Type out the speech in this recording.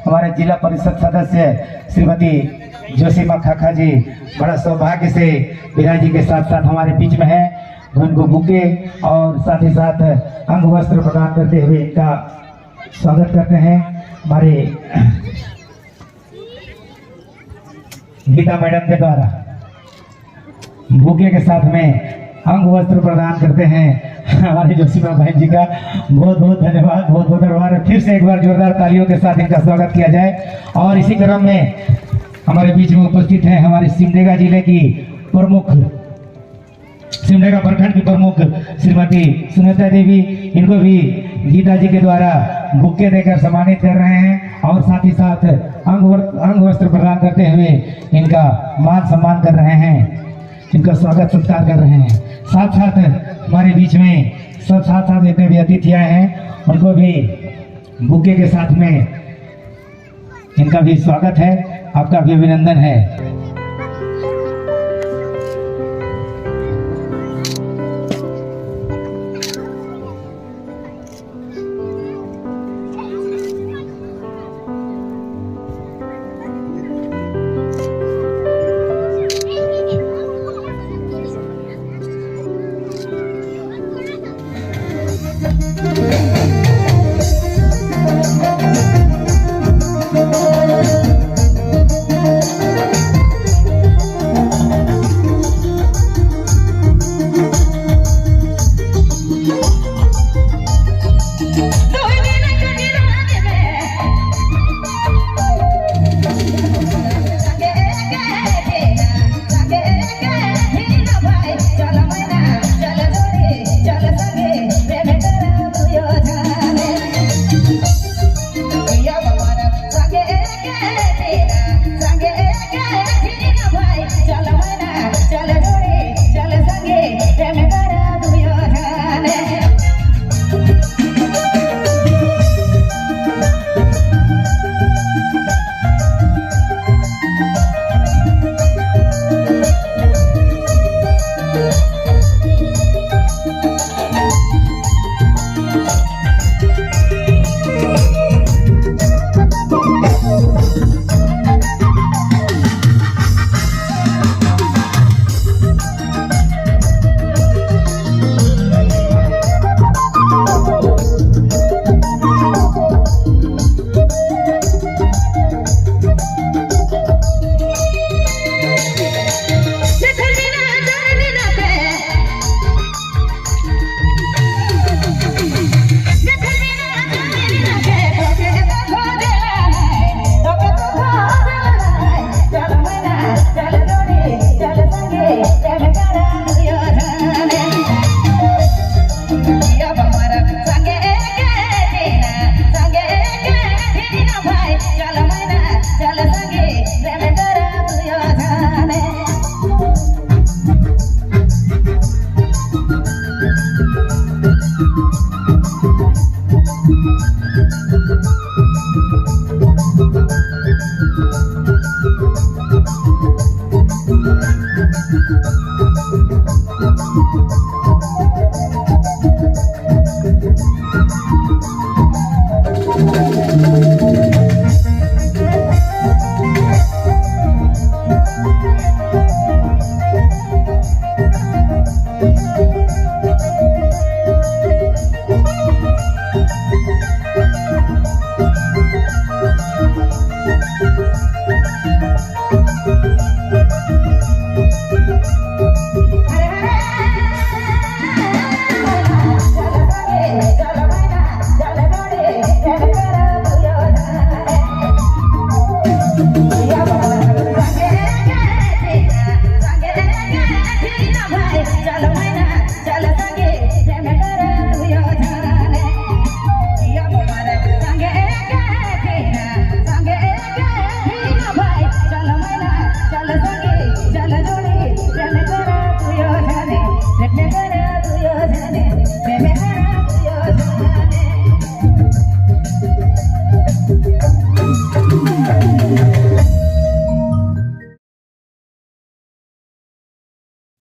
हमारे जिला परिषद सदस्य श्रीमती जोशीमा खाखा जी बड़ा सौभाग्य से बिराज जी के साथ साथ हमारे बीच में है। उनको बुके और साथ ही साथ अंग वस्त्र प्रदान करते हुए इनका स्वागत करते हैं। हमारे गीता मैडम के द्वारा बुके के साथ में अंग वस्त्र प्रदान करते हैं हमारे जोशीमा बहन जी का बहुत बहुत धन्यवाद, बहुत बहुत धन्यवाद। फिर से एक बार जोरदार तालियों के साथ इनका स्वागत किया जाए। और इसी क्रम में हमारे बीच में उपस्थित है हमारे सिमडेगा जिले की प्रमुख, सिमडेगा प्रखंड की प्रमुख श्रीमती सुनीता देवी। इनको भी गीता जी के द्वारा बुके देकर सम्मानित कर रहे हैं और साथ ही साथ अंग वस्त्र प्रदान करते हुए इनका मान सम्मान कर रहे हैं, इनका स्वागत सत्कार कर रहे हैं। साथ साथ हमारे बीच में साथ जितने भी अतिथि आए हैं उनको भी बुके के साथ में इनका भी स्वागत है, आपका भी अभिनंदन है।